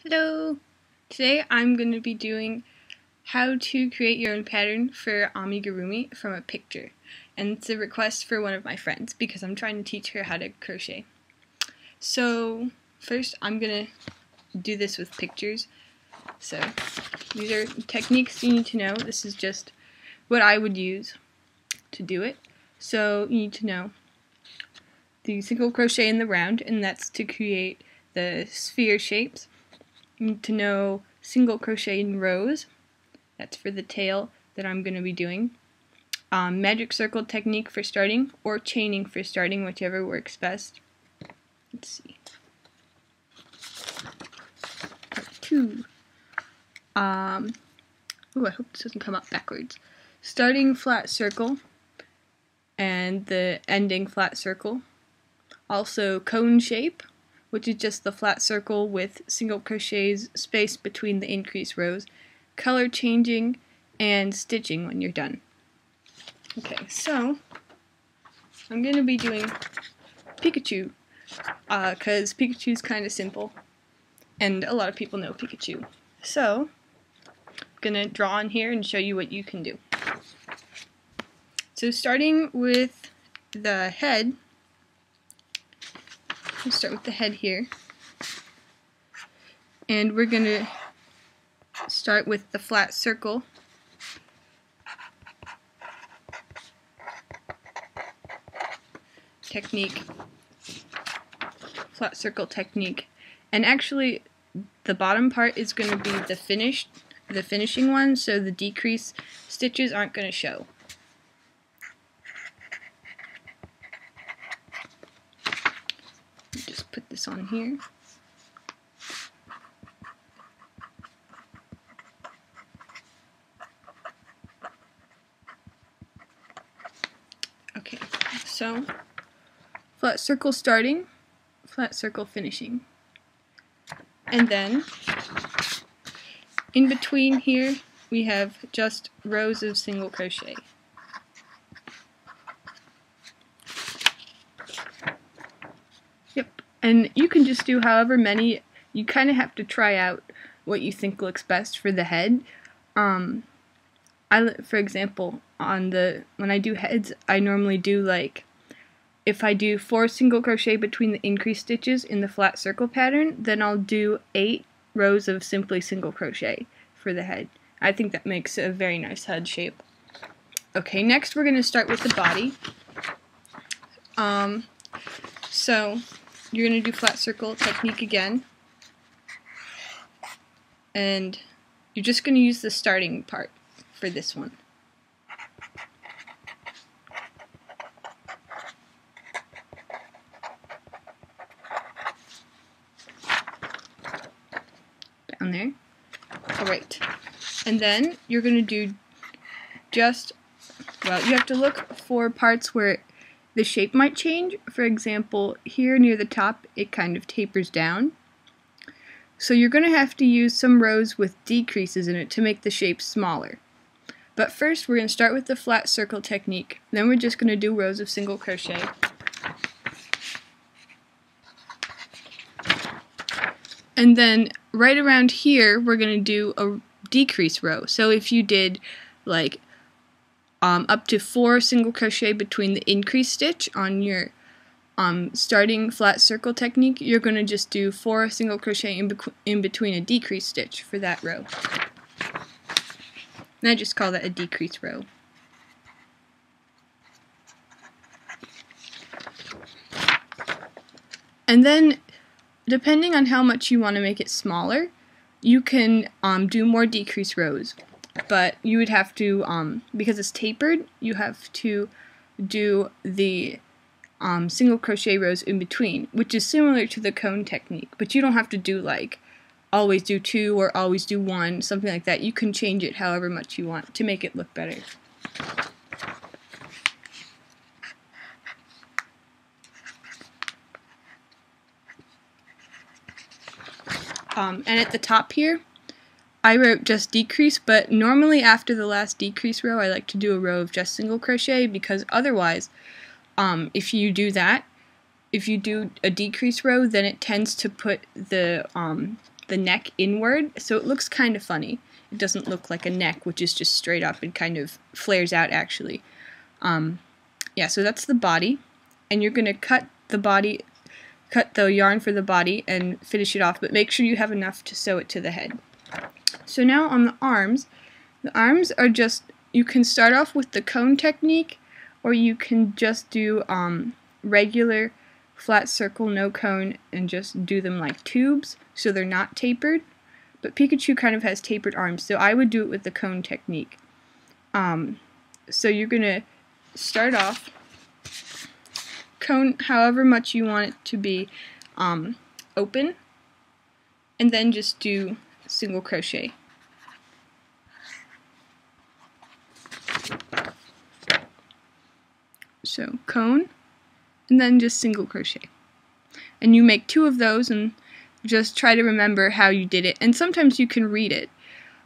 Hello! Today I'm going to be doing how to create your own pattern for amigurumi from a picture. And it's a request for one of my friends because I'm trying to teach her how to crochet. So first I'm going to do this with pictures. So these are techniques you need to know. This is just what I would use to do it. So you need to know the single crochet in the round, and that's to create the sphere shapes. You need to know single crochet in rows. That's for the tail that I'm going to be doing. Magic circle technique for starting, or chaining for starting, whichever works best. Let's see. Part 2. I hope this doesn't come up backwards. Starting flat circle and the ending flat circle. Also cone shape, which is just the flat circle with single crochets spaced between the increased rows, color changing, and stitching when you're done. Okay, so I'm going to be doing Pikachu, because Pikachu's kind of simple, and a lot of people know Pikachu. So I'm going to draw on here and show you what you can do. So starting with the head, we'll start with the head here, and we're going to start with the flat circle technique, and actually the bottom part is going to be the finishing one, so the decrease stitches aren't going to show. Just put this on here. Okay, so flat circle starting, flat circle finishing. And then in between here we have just rows of single crochet. Yep, and you can just do however many. You kind of have to try out what you think looks best for the head. For example, when I do heads, I normally do if I do 4 single crochet between the increased stitches in the flat circle pattern, then I'll do 8 rows of simply single crochet for the head. I think that makes a very nice head shape. Okay, next we're going to start with the body. So you're going to do flat circle technique again, and you're just going to use the starting part for this one. Down there. Alright. And then you're going to do you have to look for parts where the shape might change. For example, here near the top it kind of tapers down. So you're going to have to use some rows with decreases in it to make the shape smaller. But first we're going to start with the flat circle technique. Then we're just going to do rows of single crochet. And then right around here we're going to do a decrease row. So if you did up to 4 single crochet between the increased stitch on your starting flat circle technique, you're going to just do 4 single crochet in between a decrease stitch for that row. And I just call that a decrease row. And then, depending on how much you want to make it smaller, you can do more decrease rows. But you would have to, because it's tapered, you have to do the single crochet rows in between, which is similar to the cone technique. But you don't have to do always do 2 or always do 1, something like that. You can change it however much you want to make it look better. And at the top here, I wrote just decrease, but normally after the last decrease row I like to do a row of just single crochet, because otherwise if you do a decrease row, then it tends to put the the neck inward, so it looks kind of funny. It doesn't look like a neck, which is just straight up and kind of flares out actually. Yeah, so that's the body, and you're going to cut the yarn for the body and finish it off, but make sure you have enough to sew it to the head. So now on the arms are just, you can start off with the cone technique, or you can just do regular flat circle, no cone, and just do them like tubes, so they're not tapered. But Pikachu kind of has tapered arms, so I would do it with the cone technique. So you're going to start off, cone however much you want it to be open, and then just do single crochet. So cone, and then just single crochet. And you make 2 of those and just try to remember how you did it. And sometimes you can read it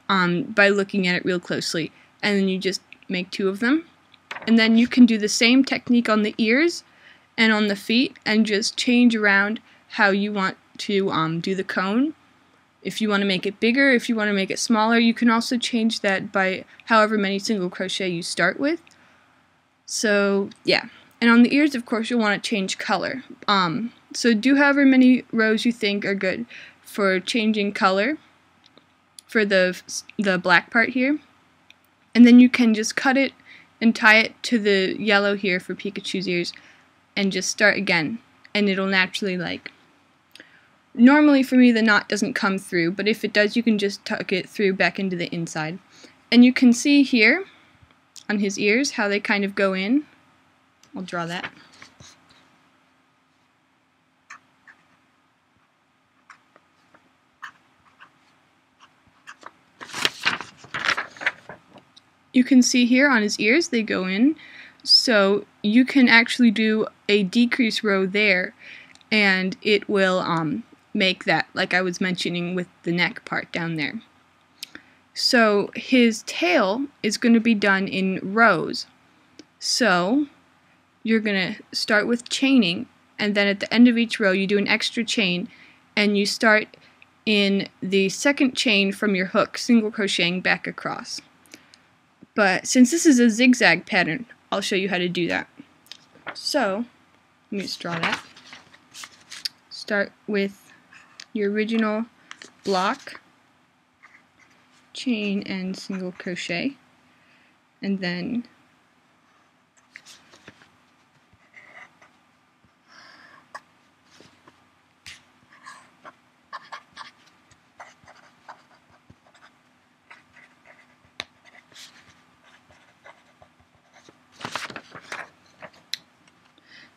by looking at it real closely. And then you just make 2 of them. And then you can do the same technique on the ears and on the feet and just change around how you want to do the cone. If you want to make it bigger, if you want to make it smaller, you can also change that by however many single crochet you start with. So yeah, and on the ears, of course, you'll want to change color. So do however many rows you think are good for changing color for the black part here, and then you can just cut it and tie it to the yellow here for Pikachu's ears, and just start again, and it'll naturally, like, normally for me the knot doesn't come through, but if it does, you can just tuck it through back into the inside. And you can see here on his ears how they kind of go in. I'll draw that. You can see here on his ears they go in, so you can actually do a decrease row there, and it will make that, like I was mentioning with the neck part down there. So his tail is going to be done in rows. So you're going to start with chaining, and then at the end of each row you do an extra chain, and you start in the second chain from your hook, single crocheting back across. But since this is a zigzag pattern, I'll show you how to do that. So let me just draw that. Start with your original block, chain and single crochet, and then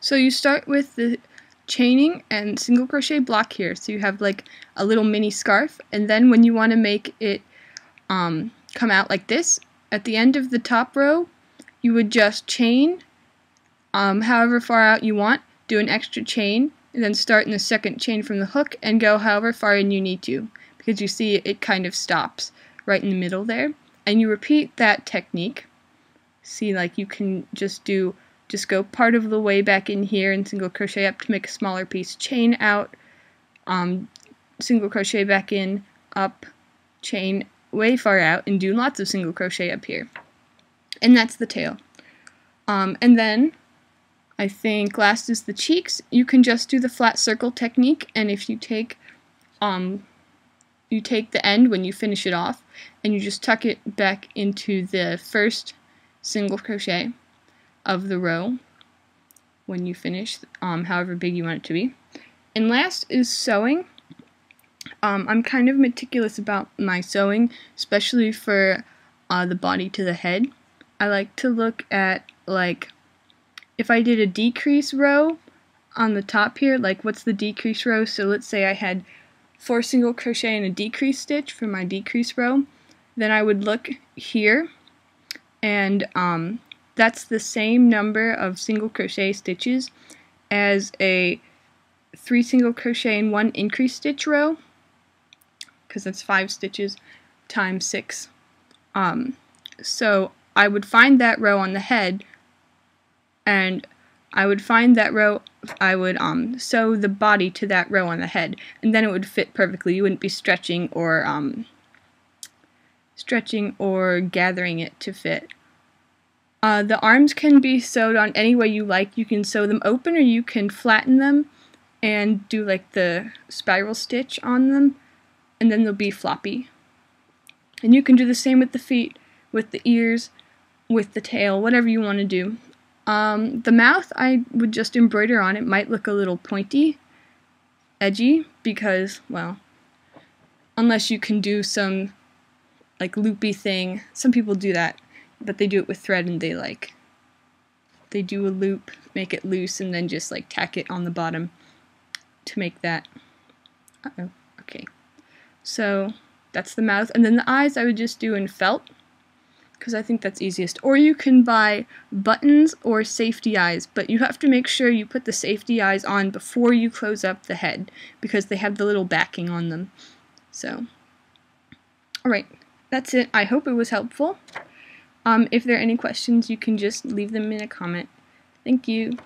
so you start with the chaining and single crochet block here, so you have like a little mini scarf, and then when you want to make it come out like this, at the end of the top row you would just chain however far out you want, do an extra chain, and then start in the second chain from the hook and go however far in you need to, because you see it kind of stops right in the middle there. And you repeat that technique. See, like you can just go part of the way back in here and single crochet up to make a smaller piece, chain out, single crochet back in, up, chain way far out, and do lots of single crochet up here. And that's the tail. And then I think last is the cheeks. You can just do the flat circle technique, and if you take the end when you finish it off and you just tuck it back into the first single crochet of the row when you finish, however big you want it to be. And last is sewing. I'm kind of meticulous about my sewing, especially for the body to the head. I like to look at, like, if I did a decrease row on the top here, like what's the decrease row? So let's say I had 4 single crochet and a decrease stitch for my decrease row, then I would look here, and that's the same number of single crochet stitches as a 3 single crochet and 1 increase stitch row, because that's 5 stitches times 6. So I would find that row on the head and I would find that row, I would sew the body to that row on the head, and then it would fit perfectly. You wouldn't be stretching or gathering it to fit. The arms can be sewed on any way you like. You can sew them open, or you can flatten them and do like the spiral stitch on them, and then they'll be floppy. And you can do the same with the feet, with the ears, with the tail, whatever you want to do. The mouth I would just embroider on. It might look a little pointy, edgy, because, well, unless you can do some like loopy thing. Some people do that, but they do it with thread, and they do a loop, make it loose, and then just like tack it on the bottom to make that. Okay. So that's the mouth, and then the eyes I would just do in felt, because I think that's easiest. Or you can buy buttons or safety eyes, but you have to make sure you put the safety eyes on before you close up the head, because they have the little backing on them. So, alright, that's it. I hope it was helpful. If there are any questions, you can just leave them in a comment. Thank you.